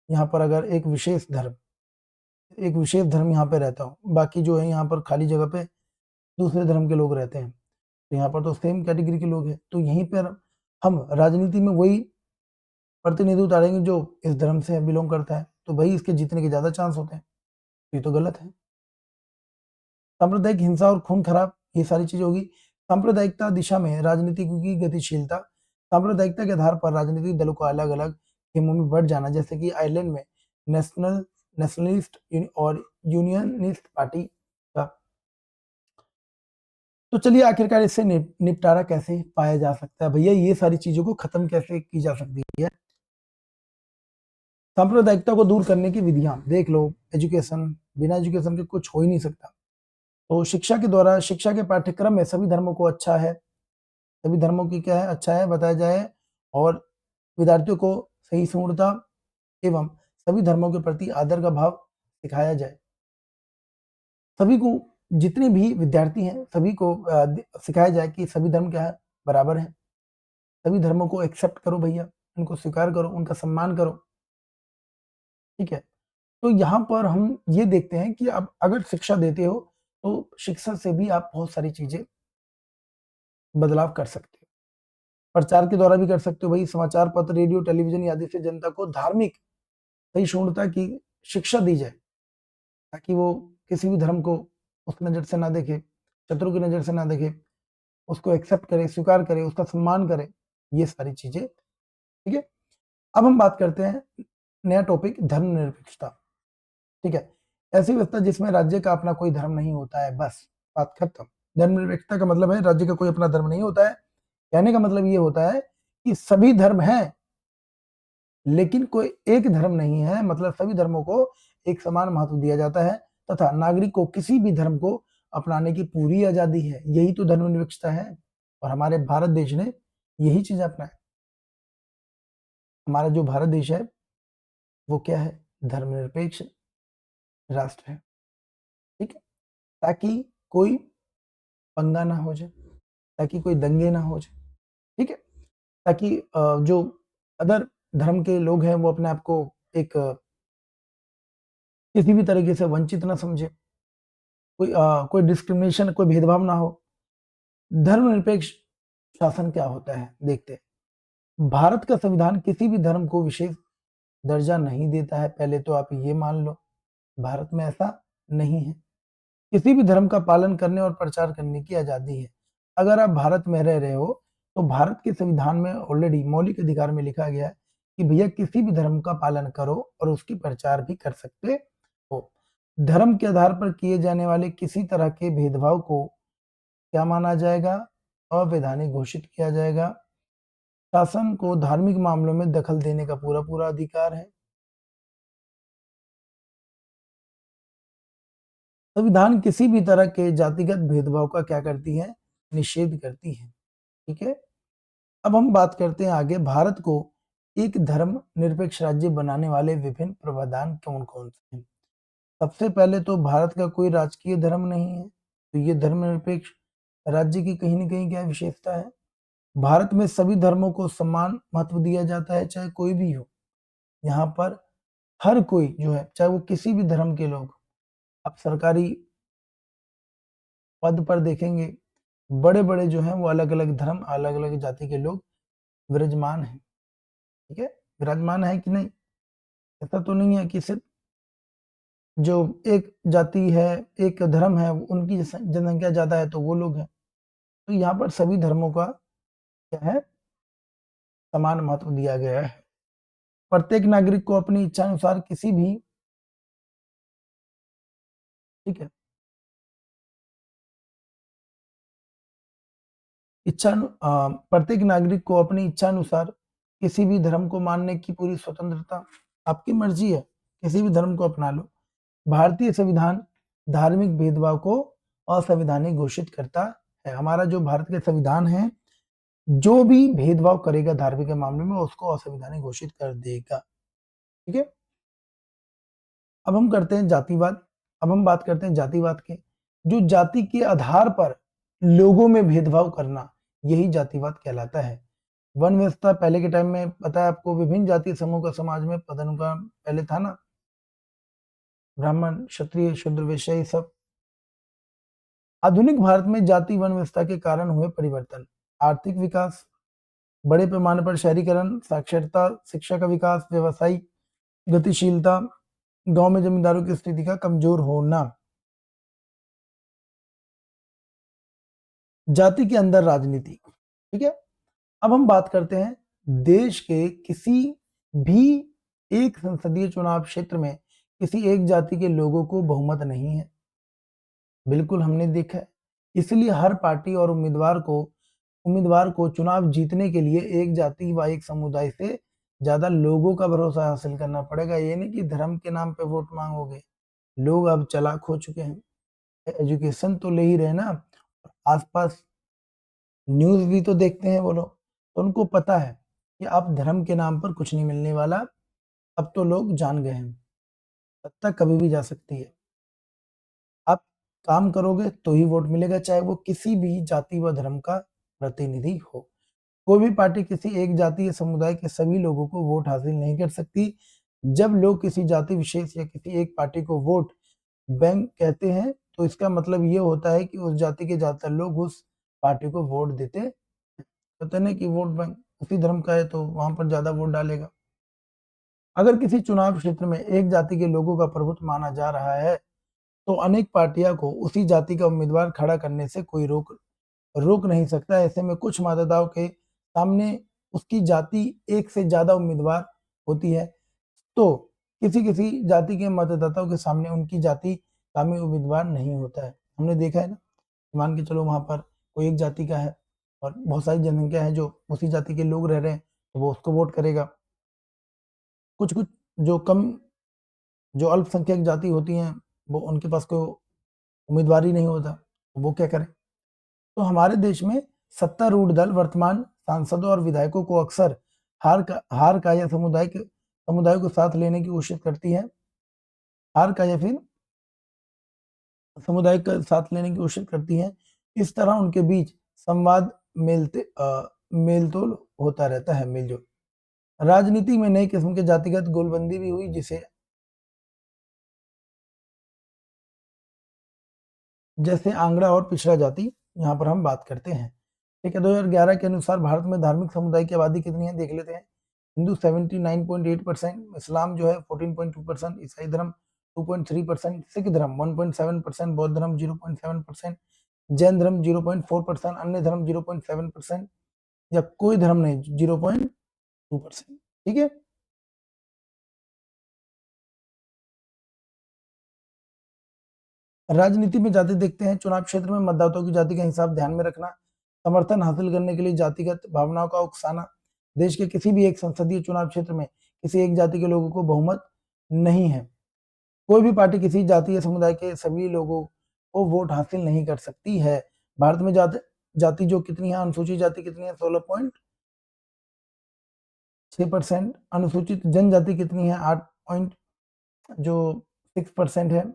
यहाँ पर अगर एक विशेष धर्म यहाँ पे रहता हो, बाकी जो है यहाँ पर खाली जगह पे दूसरे धर्म के लोग रहते हैं, तो यहाँ पर तो सेम कैटेगरी के लोग हैं, तो यहीं पर हम राजनीति में वही प्रतिनिधि उतारेंगे जो इस धर्म से बिलोंग करता है, तो भाई इसके जीतने के ज्यादा चांस होते हैं। ये तो गलत है। सांप्रदायिक हिंसा और खून खराब, ये सारी चीजें होगी। सांप्रदायिकता दिशा में राजनीति की गतिशीलता। सांप्रदायिकता के आधार पर राजनीतिक दलों को अलग अलग टीमों में बढ़ जाना, जैसे कि आयरलैंड में नेशनलिस्ट और यूनियनिस्ट पार्टी का। तो चलिए आखिरकार इससे निपटारा कैसे पाया जा सकता है भैया, ये सारी चीजों को खत्म कैसे की जा सकती है। सांप्रदायिकता को दूर करने की विधियां देख लो। एजुकेशन, बिना एजुकेशन के कुछ हो ही नहीं सकता। तो शिक्षा के द्वारा, शिक्षा के पाठ्यक्रम में सभी धर्मों को अच्छा है, सभी धर्मों की क्या है, अच्छा है बताया जाए, और विद्यार्थियों को सही पूर्णता एवं सभी धर्मों के प्रति आदर का भाव सिखाया जाए। सभी को, जितने भी विद्यार्थी हैं सभी को सिखाया जाए कि सभी धर्म क्या है, बराबर है। सभी धर्मों को एक्सेप्ट करो भैया, उनको स्वीकार करो, उनका सम्मान करो। ठीक है, तो यहाँ पर हम ये देखते हैं कि अब अगर शिक्षा देते हो तो शिक्षा से भी आप बहुत सारी चीजें बदलाव कर सकते हो। प्रचार के द्वारा भी कर सकते हो भाई, समाचार पत्र रेडियो टेलीविजन आदि से जनता को धार्मिक सहिष्णुता की शिक्षा दी जाए, ताकि वो किसी भी धर्म को उस नज़र से ना देखे, शत्रु की नज़र से ना देखे, उसको एक्सेप्ट करे, स्वीकार करे, उसका सम्मान करे, ये सारी चीज़ें, ठीक है? अब हम बात करते हैं नया टॉपिक धर्मनिरपेक्षता, ठीक है? ऐसी व्यवस्था जिसमें राज्य का अपना कोई धर्म नहीं होता है, बस बात खत्म। धर्मनिरपेक्षता का मतलब है राज्य का कोई अपना धर्म नहीं होता है। कहने का मतलब ये होता है कि सभी धर्म हैं, लेकिन कोई एक धर्म नहीं है, मतलब सभी धर्मों को एक समान महत्व दिया जाता है तथा नागरिक को किसी भी धर्म को अपनाने की पूरी आजादी है। यही तो धर्मनिरपेक्षता है और हमारे भारत देश ने यही चीज अपनाई। हमारा जो भारत देश है वो क्या है? धर्मनिरपेक्ष राष्ट्र है, ठीक है? ताकि कोई पंगा ना हो जाए, ताकि कोई दंगे ना हो जाए, ठीक है? ताकि जो अदर धर्म के लोग हैं वो अपने आप को एक किसी भी तरीके से वंचित ना समझे, कोई डिस्क्रिमिनेशन, कोई भेदभाव ना हो। धर्मनिरपेक्ष शासन क्या होता है देखते हैं। भारत का संविधान किसी भी धर्म को विशेष दर्जा नहीं देता है, पहले तो आप ये मान लो। भारत में ऐसा नहीं है। किसी भी धर्म का पालन करने और प्रचार करने की आजादी है। अगर आप भारत में रह रहे हो तो भारत के संविधान में ऑलरेडी मौलिक अधिकार में लिखा गया है कि भैया किसी भी धर्म का पालन करो और उसकी प्रचार भी कर सकते हो। धर्म के आधार पर किए जाने वाले किसी तरह के भेदभाव को क्या माना जाएगा? अवैधानिक घोषित किया जाएगा। शासन को धार्मिक मामलों में दखल देने का पूरा पूरा अधिकार है। संविधान किसी भी तरह के जातिगत भेदभाव का क्या करती है? निषेध करती है, ठीक है? अब हम बात करते हैं आगे, भारत को एक धर्म निरपेक्ष राज्य बनाने वाले विभिन्न प्रावधान कौन कौन से हैं? सबसे पहले तो भारत का कोई राजकीय धर्म नहीं है, तो ये धर्मनिरपेक्ष राज्य की कहीं न कहीं क्या विशेषता है? भारत में सभी धर्मों को समान महत्व दिया जाता है, चाहे कोई भी हो। यहाँ पर हर कोई जो है, चाहे वो किसी भी धर्म के लोग, आप सरकारी पद पर देखेंगे, बड़े-बड़े जो हैं वो अलग-अलग धर्म, अलग-अलग जाति के लोग विराजमान हैं, ठीक है? विराजमान है कि नहीं? ऐसा तो नहीं है कि सिर्फ़ जो एक जाति है, एक धर्म है, उनकी जनसंख्या ज़्यादा है तो वो लोग हैं। तो यहाँ पर सभी धर्मों का क्या है? समान महत्व दिया गया है। प्रत्येक नागरिक को अपनी इच्छानुसार किसी भी, ठीक है? प्रत्येक नागरिक को अपनी इच्छानुसार किसी भी धर्म को मानने की पूरी स्वतंत्रता, आपकी मर्जी है, किसी भी धर्म को अपना लो। भारतीय संविधान धार्मिक भेदभाव को असंवैधानिक घोषित करता है। हमारा जो भारत का संविधान है, जो भी भेदभाव करेगा धार्मिक के मामले में उसको असंवैधानिक घोषित कर देगा, ठीक है? अब हम करते हैं जातिवाद। अब हम बात करते हैं जातिवाद के। जो जाति के आधार पर लोगों में भेदभाव करना, यही जातिवाद कहलाता है। वन व्यवस्था पहले के टाइम में पता है आपको, विभिन्न जातीय समूह का समाज में पदानुक्रम पहले था ना, ब्राह्मण, क्षत्रिय, शूद्र, वैश्य, ये सब। आधुनिक भारत में जाति वन व्यवस्था के कारण हुए परिवर्तन, आर्थिक विकास, बड़े पैमाने पर शहरीकरण, साक्षरता, शिक्षा का विकास, व्यवसायिक गतिशीलता, गांव में जमींदारों की स्थिति का कमजोर होना, जाति के अंदर राजनीति, ठीक है? अब हम बात करते हैं देश के किसी भी एक संसदीय चुनाव क्षेत्र में किसी एक जाति के लोगों को बहुमत नहीं है, बिल्कुल हमने देखा है। इसलिए हर पार्टी और उम्मीदवार को चुनाव जीतने के लिए एक जाति व एक समुदाय से ज्यादा लोगों का भरोसा हासिल करना पड़ेगा। ये नहीं कि धर्म के नाम पे वोट मांगोगे। लोग अब चालाक हो चुके हैं, एजुकेशन तो ले ही रहे ना, आसपास न्यूज़ भी तो देखते हैं वो लोग, तो उनको पता है कि अब धर्म के नाम पर कुछ नहीं मिलने वाला। अब तो लोग जान गए हैं, सत्ता कभी भी जा सकती है। आप काम करोगे तो ही वोट मिलेगा, चाहे वो किसी भी जाति व धर्म का प्रतिनिधि हो। कोई भी पार्टी किसी एक जाति या समुदाय के सभी लोगों को वोट हासिल नहीं कर सकती। जब लोग किसी जाति विशेष या किसी एक पार्टी को वोट बैंक कहते हैं, तो इसका मतलब ये होता है कि उस जाति के ज्यादातर लोग उस पार्टी को वोट देते हैं। कहते हैं ना कि वोट बैंक उसी धर्म का है तो वहां पर ज्यादा वोट डालेगा। अगर किसी चुनाव क्षेत्र में एक जाति के लोगों का प्रभुत्व माना जा रहा है तो अनेक पार्टियां को उसी जाति का उम्मीदवार खड़ा करने से कोई रोक रोक नहीं सकता। ऐसे में कुछ मतदाताओं के सामने उसकी जाति एक से ज्यादा उम्मीदवार होती है, तो किसी किसी जाति के मतदाताओं के सामने उनकी जाति का में उम्मीदवार नहीं होता है। हमने देखा है ना, मान के चलो वहां पर कोई एक जाति का है और बहुत सारी जनसंख्या है जो उसी जाति के लोग रह रहे हैं, तो वो उसको वोट करेगा। कुछ कुछ जो कम जो अल्पसंख्यक जाति होती हैं वो उनके पास कोई उम्मीदवार ही नहीं होता, तो वो क्या करें। तो हमारे देश में सत्तारूढ़ दल वर्तमान सांसदों और विधायकों को अक्सर हार का या समुदाय को साथ लेने की कोशिश करती है, हार का या फिर समुदाय का साथ लेने की कोशिश करती है। इस तरह उनके बीच संवाद मेलतोल होता रहता है, मेलजोल। राजनीति में नई किस्म के जातिगत गोलबंदी भी हुई, जिसे जैसे आंगड़ा और पिछड़ा जाति यहाँ पर हम बात करते हैं। ठीक है, 2011 के अनुसार भारत में धार्मिक समुदाय की आबादी कितनी है देख लेते हैं। हिंदू 79.8%, इस्लाम जो है 14.2%, ईसाई धर्म 2.3%, सिख धर्म 1.7%, बौद्ध धर्म 0.7%, जैन धर्म 0.4%, अन्य धर्म 0.7% या कोई धर्म नहीं 0.2%। ठीक है, राजनीति में जाति देखते हैं। चुनाव क्षेत्र में मतदाताओं की जाति का हिसाब ध्यान में रखना, समर्थन हासिल करने के लिए जातिगत भावनाओं का उकसाना। देश के किसी भी एक संसदीय चुनाव क्षेत्र में किसी एक जाति के लोगों को बहुमत नहीं है। कोई भी पार्टी किसी जाति या समुदाय के सभी लोगों को वोट हासिल नहीं कर सकती है। भारत में जाति जो कितनी है, अनुसूचित जाति कितनी है, 16.6%, अनुसूचित जनजाति कितनी है, 8.6% है,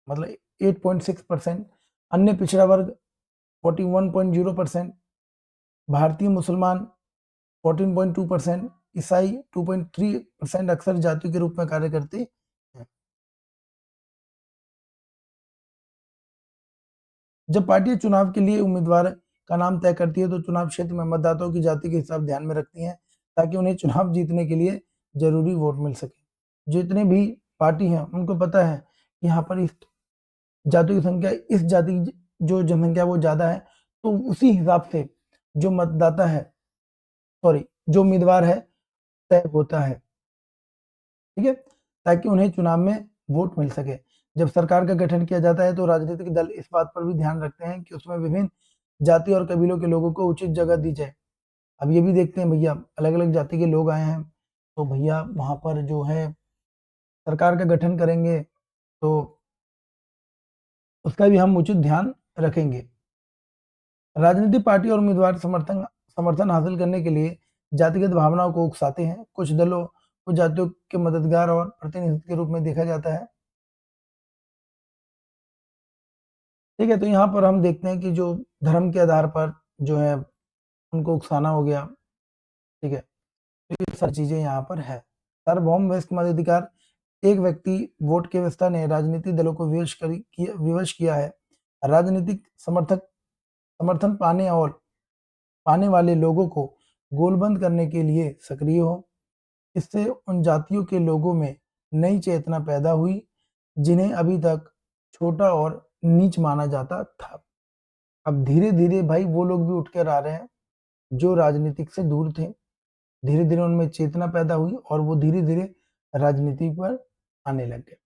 मतलब 8.6%, अन्य पिछड़ा वर्ग 41.0%, भारतीय मुसलमान 14.2%, ईसाई 2.3% अक्सर जातियों के रूप में कार्य करते हैं। जब पार्टी चुनाव के लिए उम्मीदवार का नाम तय करती है तो चुनाव क्षेत्र में मतदाताओं की जाति के हिसाब ध्यान में रखती है ताकि उन्हें चुनाव जीतने के लिए जरूरी वोट मिल सके। जितने भी पार्टी हैं उनको पता है कि यहाँ पर इस जाति की संख्या, इस जाति की जो जनसंख्या वो ज्यादा है, तो उसी हिसाब से जो मतदाता है, सॉरी जो उम्मीदवार है तय होता है। ठीक है, ताकि उन्हें चुनाव में वोट मिल सके। जब सरकार का गठन किया जाता है तो राजनीतिक दल इस बात पर भी ध्यान रखते हैं कि उसमें विभिन्न जाति और कबीलों के लोगों को उचित जगह दी जाए। अब ये भी देखते हैं भैया अलग अलग जाति के लोग आए हैं, तो भैया वहां पर जो है सरकार का गठन करेंगे तो उसका भी हम उचित ध्यान रखेंगे। राजनीतिक पार्टी और उम्मीदवार समर्थन समर्थन हासिल करने के लिए जातिगत भावनाओं को उकसाते हैं। कुछ दलों को जातियों के मददगार और प्रतिनिधि के रूप में देखा जाता है। ठीक है, तो यहाँ पर हम देखते हैं कि जो धर्म के आधार पर जो है उनको उकसाना हो गया। ठीक है, तो ये सारी चीजें यहाँ पर है। सार्वभौम वयस्क मताधिकार, एक व्यक्ति वोट की व्यवस्था ने राजनीतिक दलों को विवश किया है। राजनीतिक समर्थन पाने वाले लोगों को गोलबंद करने के लिए सक्रिय हो। इससे उन जातियों के लोगों में नई चेतना पैदा हुई जिन्हें अभी तक छोटा और नीच माना जाता था। अब धीरे धीरे भाई वो लोग भी उठ कर आ रहे हैं जो राजनीतिक से दूर थे। धीरे धीरे उनमें चेतना पैदा हुई और वो धीरे धीरे राजनीति पर आने लग गए।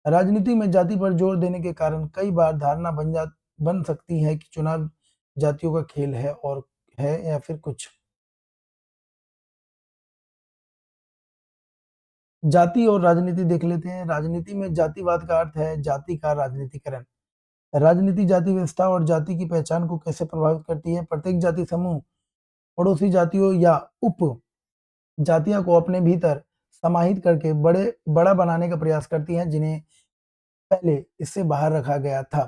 राजनीति में जाति पर जोर देने के कारण कई बार धारणा बन सकती है कि चुनाव जातियों का खेल है और है या फिर कुछ। जाति और राजनीति देख लेते हैं। राजनीति में जातिवाद का अर्थ है जाति का राजनीतिकरण। राजनीति जाति व्यवस्था और जाति की पहचान को कैसे प्रभावित करती है। प्रत्येक जाति समूह पड़ोसी जातियों या उप जातियों को अपने भीतर समाहित करके बड़ा बनाने का प्रयास करती हैं जिन्हें पहले इससे बाहर रखा गया था।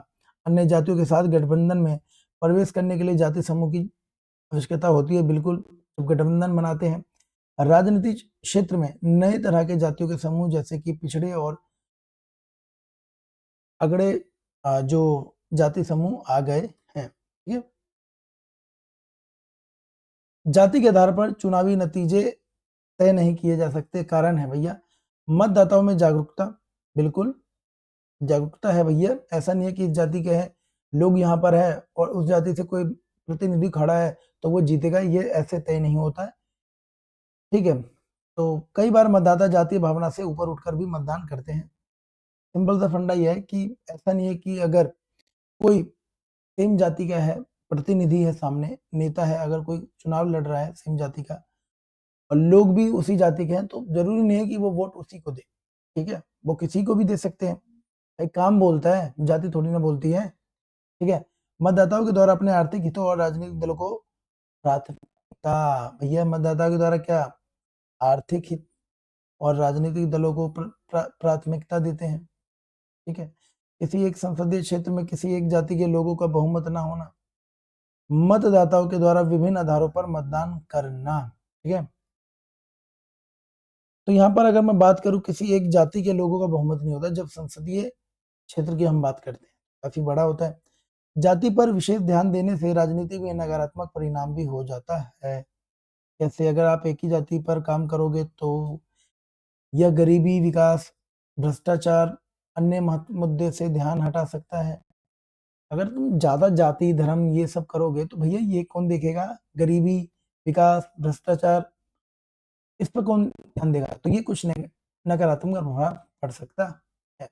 अन्य जातियों के साथ गठबंधन में प्रवेश करने के लिए जाति समूह की आवश्यकता होती है। बिल्कुल, जब गठबंधन बनाते हैं। राजनीतिक क्षेत्र में नए तरह के जातियों के समूह जैसे कि पिछड़े और अगड़े जो जाति समूह आ गए हैं। ठीक है, जाति के आधार पर चुनावी नतीजे तय नहीं किए जा सकते। कारण है भैया मतदाताओं में जागरूकता, बिल्कुल जागरूकता है भैया। ऐसा नहीं है कि इस जाति के हैं लोग यहाँ पर है और उस जाति से कोई प्रतिनिधि खड़ा है तो वो जीतेगा, ये ऐसे तय नहीं होता है। ठीक है, तो कई बार मतदाता जातीय भावना से ऊपर उठकर भी मतदान करते हैं। सिंपल सा फंडा यह है कि ऐसा नहीं है कि अगर कोई सेम जाति का है, प्रतिनिधि है सामने, नेता है, अगर कोई चुनाव लड़ रहा है सेम जाति का और लोग भी उसी जाति के हैं, तो जरूरी नहीं है कि वो वोट उसी को दे। ठीक है, वो किसी को भी दे सकते हैं। एक काम बोलता है, जाति थोड़ी ना बोलती है। ठीक है, मतदाताओं के द्वारा अपने आर्थिक हितों और राजनीतिक दलों को प्राथमिकता, भैया मतदाता के द्वारा क्या आर्थिक हित और राजनीतिक दलों को प्राथमिकता देते हैं। ठीक है, किसी एक संसदीय क्षेत्र में किसी एक जाति के लोगों का बहुमत ना होना, मतदाताओं के द्वारा विभिन्न आधारों पर मतदान करना। ठीक है, तो यहाँ पर अगर मैं बात करूं किसी एक जाति के लोगों का बहुमत नहीं होता जब संसदीय क्षेत्र की हम बात करते हैं, काफी बड़ा होता है। जाति पर विशेष ध्यान देने से राजनीति में नकारात्मक परिणाम भी हो जाता है। जैसे अगर आप एक ही जाति पर काम करोगे तो यह गरीबी, विकास, भ्रष्टाचार, अन्य मुद्दे से ध्यान हटा सकता है। अगर तुम ज्यादा जाति धर्म ये सब करोगे तो भैया ये कौन देखेगा, गरीबी, विकास, भ्रष्टाचार, इस पर कौन ध्यान देगा, तो ये कुछ नकारात्मक प्रभाव पड़ सकता है।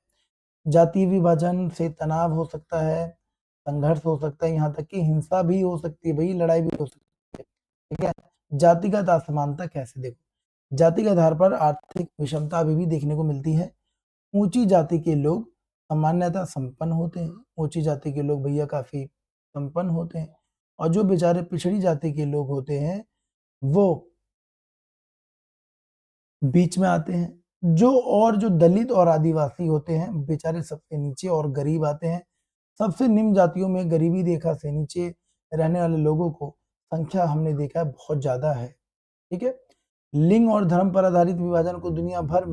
जातीय विभाजन से तनाव हो सकता है, संघर्ष हो सकता है, यहाँ तक कि हिंसा भी हो सकती है, भाई लड़ाई भी हो सकती है। ठीक है, जातिगत असमानता कैसे देखो, जाति के आधार पर आर्थिक विषमता अभी भी देखने को मिलती है। ऊंची जाति के लोग सामान्यतः संपन्न होते हैं, ऊंची जाति के लोग भैया काफी संपन्न होते हैं, और जो बेचारे पिछड़ी जाति के लोग होते हैं वो बीच में आते हैं। जो दलित और आदिवासी होते हैं बेचारे सबसे नीचे और गरीब आते हैं। सबसे निम्न जातियों में गरीबी रेखा से नीचे रहने वाले लोगों को संख्या हमने देखा है बहुत ज्यादा है। ठीक है, लिंग और धर्म पर आधारित विभाजन को दुनिया भर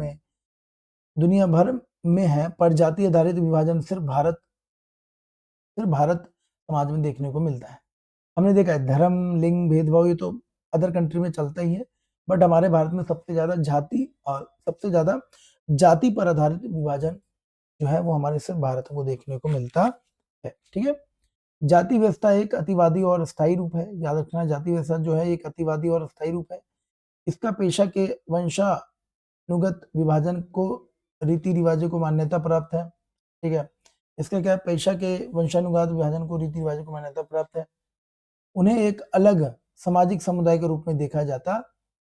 में है, पर जाति आधारित विभाजन सिर्फ भारत समाज में देखने को मिलता है। हमने देखा है धर्म लिंग भेदभाव ये तो अदर कंट्री में चलता ही है, बट हमारे भारत में सबसे ज्यादा जाति पर आधारित विभाजन जो है वो हमारे सिर्फ भारत को देखने को मिलता है। ठीक है, जाति व्यवस्था एक अतिवादी और अस्थायी रूप है। याद रखना, जाति व्यवस्था जो है एक अतिवादी और अस्थायी रूप है। इसका पेशा के वंशानुगत विभाजन को रीति रिवाजों को मान्यता प्राप्त है। ठीक है, इसका क्या पेशा के वंशानुगत विभाजन को रीति रिवाजों को मान्यता प्राप्त है। उन्हें एक अलग सामाजिक समुदाय के रूप में देखा जाता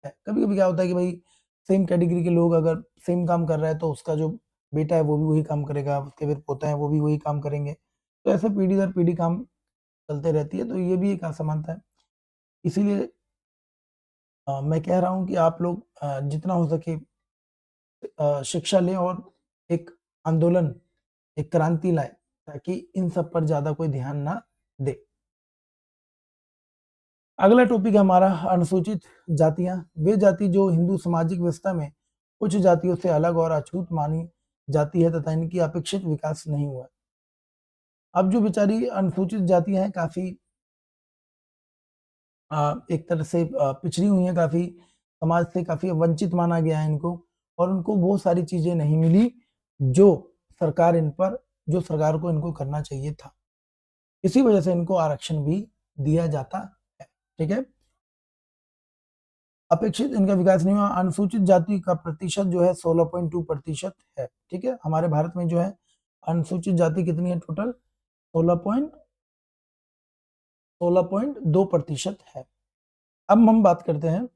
है। कभी कभी क्या होता है कि भाई सेम कैटेगरी के लोग अगर सेम काम कर रहा है तो उसका जो बेटा है वो भी वही काम करेगा, उसके फिर पोता है वो भी वही काम करेंगे, तो ऐसे पीढ़ी दर पीढ़ी काम चलते रहती है, तो ये भी एक असमानता है। इसीलिए मैं कह रहा हूँ कि आप लोग जितना हो सके शिक्षा लें और एक आंदोलन, एक क्रांति लाए, ताकि इन सब पर ज्यादा कोई ध्यान ना दे। अगला टॉपिक है हमारा अनुसूचित जातियां, वे जाति जो हिंदू सामाजिक व्यवस्था में कुछ जातियों से अलग और अछूत मानी जाती है तथा इनकी अपेक्षित विकास नहीं हुआ। अब जो बेचारी अनुसूचित जातियां हैं काफी एक तरह से पिछड़ी हुई हैं, काफी समाज से काफी वंचित माना गया है इनको, और उनको वो सारी चीजें नहीं मिली जो जो सरकार को इनको करना चाहिए था। इसी वजह से इनको आरक्षण भी दिया जाता है। ठीक है, अपेक्षित इनका विकास नहीं हुआ। अनुसूचित जाति का प्रतिशत जो है 16.2% है। ठीक है, हमारे भारत में जो है अनुसूचित जाति कितनी है टोटल, 16.2% है। अब हम बात करते हैं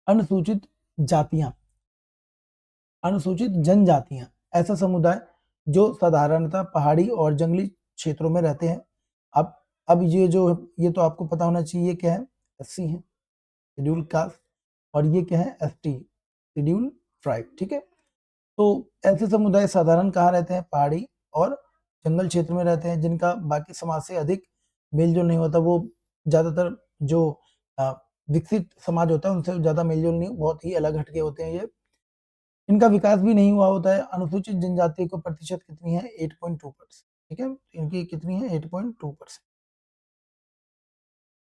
अनुसूचित जातियां, अनुसूचित जनजातियां, ऐसा समुदाय जो साधारणतः पहाड़ी और जंगली क्षेत्रों में रहते हैं। अब ये तो आपको पता होना चाहिए क्या है, एससी है, शेड्यूल कास्ट, और ये क्या है, एसटी, शेड्यूल ट्राइब। ठीक है, तो ऐसे समुदाय साधारण कहाँ रहते हैं, पहाड़ी और जंगल क्षेत्र में रहते हैं, जिनका बाकी समाज से अधिक मेलजोल नहीं होता। वो ज्यादातर जो अ, विकसित समाज होता है उनसे ज्यादा मेलजोल नहीं, बहुत ही अलग हटके होते हैं ये। इनका विकास भी नहीं हुआ होता है। अनुसूचित जनजाति को प्रतिशत कितनी है, 8.2%। ठीक है, इनकी कितनी है, 8.2%।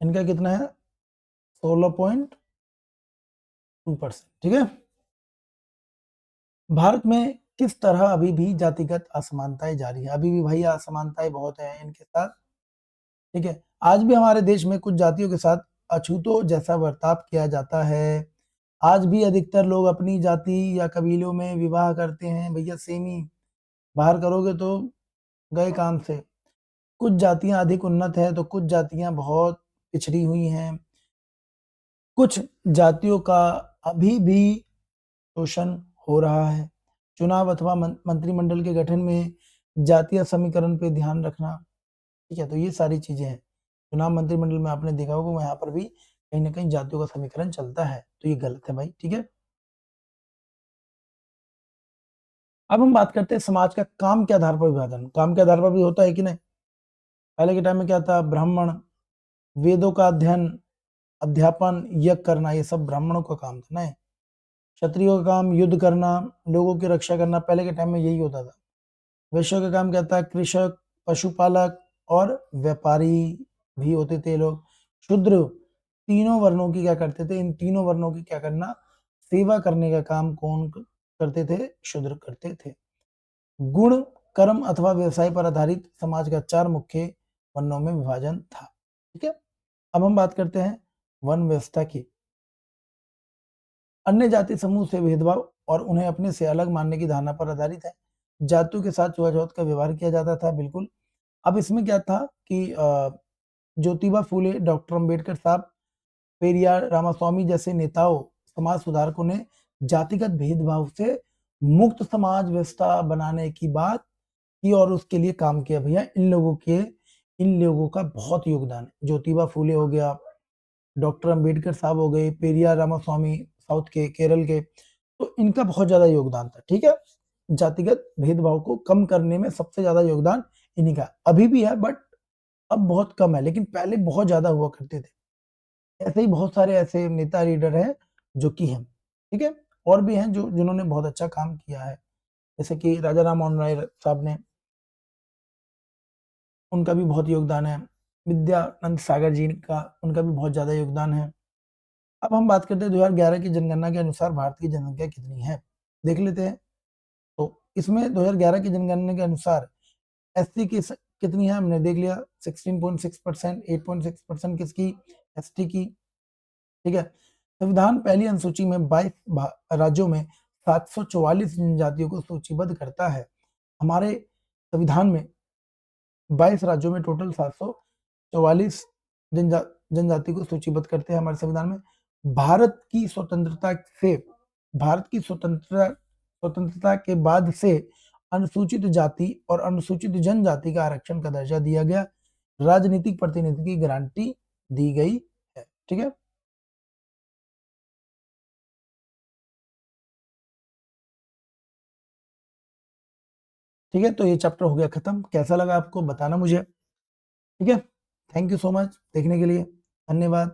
इनका कितना है, 16.2%। 2%। ठीक है। भारत में किस तरह अभी भी जातिगत असमानताएं जारी है? अभी भी भाई असमानताएं बहुत है इनके साथ। ठीक है। आज भी हमारे देश में कुछ जातियों के साथ अछूतों जैसा बर्ताव किया जाता है। आज भी अधिकतर लोग अपनी जाति या कबीलों में विवाह करते हैं। भैया सेम ही बाहर करोगे तो गए काम से। कुछ जातियां अधिक उन्नत है तो कुछ जातियां बहुत पिछड़ी हुई हैं। कुछ जातियों का अभी भी शोषण हो रहा है। चुनाव अथवा मंत्रिमंडल के गठन में जातीय समीकरण पे ध्यान रखना। ठीक है, तो ये सारी चीजें हैं। चुनाव मंत्रिमंडल में आपने देखा होगा वहां पर भी कहीं ना कहीं जातियों का समीकरण चलता है, तो ये गलत है भाई। ठीक है। अब हम बात करते हैं समाज का काम के आधार पर विभाजन। काम के आधार पर भी होता है कि नहीं? पहले के टाइम में क्या था? ब्राह्मण, वेदों का अध्ययन, अध्यापन, यज्ञ करना, ये सब ब्राह्मणों का काम था ना। क्षत्रियों का काम युद्ध करना, लोगों की रक्षा करना, पहले के टाइम में यही होता था। वैश्यों का काम क्या था? कृषक, पशुपालक और व्यापारी भी होते थे लोग। शूद्र तीनों वर्णों की क्या करते थे? इन तीनों वर्णों की क्या करना? सेवा करने का काम कौन करते थे? शूद्र करते थे। गुण, कर्म अथवा व्यवसाय पर आधारित समाज का 4 मुख्य वर्णों में विभाजन था। ठीक है। अब हम बात करते हैं वन व्यवस्था की। अन्य जाति समूह से भेदभाव और उन्हें अपने से अलग मानने की धारणा पर आधारित है। जातियों के साथ छुआछूत का व्यवहार किया जाता था, बिल्कुल। अब इसमें क्या था कि ज्योतिबा फूले, डॉक्टर अंबेडकर साहब, पेरियार, रामास्वामी जैसे नेताओं, समाज सुधारकों ने जातिगत भेदभाव से मुक्त समाज व्यवस्था बनाने की बात की और उसके लिए काम किया। भैया इन लोगों का बहुत योगदान है। ज्योतिबा फूले हो गया, डॉक्टर अंबेडकर साहब हो गए, पेरियार रामास्वामी साउथ के, केरल के, तो इनका बहुत ज्यादा योगदान था। ठीक है। जातिगत भेदभाव को कम करने में सबसे ज्यादा योगदान इन्हीं का। अभी भी है बट अब बहुत कम है, लेकिन पहले बहुत ज्यादा हुआ करते थे। ऐसे ही बहुत सारे ऐसे नेता लीडर हैं जो कि हैं। ठीक है। और भी हैं जो जिन्होंने बहुत अच्छा काम किया है, जैसे कि राजा राम मोहन राय साहब ने, उनका भी बहुत योगदान है। विद्यानंद सागर जी का, उनका भी बहुत ज्यादा योगदान है। अब हम बात करते हैं 2011 की जनगणना के अनुसार भारत की जनसंख्या कितनी है, देख लेते हैं। तो इसमें 2011 की जनगणना के अनुसार एसटी की कितनी है, हमने देख लिया 16.6%, 8.6% किसकी? एसटी की। ठीक है। संविधान पहली अनुसूची में 22 राज्यों में 744 जनजातियों को सूचीबद्ध करता है। हमारे संविधान में 22 राज्यों में टोटल 744 जनजाति को सूचीबद्ध करते हैं हमारे संविधान में। भारत की स्वतंत्रता से, भारत की स्वतंत्रता के बाद से अनुसूचित जाति और अनुसूचित जनजाति का आरक्षण का दर्जा दिया गया। राजनीतिक प्रतिनिधि की गारंटी दी गई है। ठीक है। ठीक है, तो ये चैप्टर हो गया खत्म। कैसा लगा आपको बताना मुझे। ठीक है। थैंक यू सो मच देखने के लिए। धन्यवाद।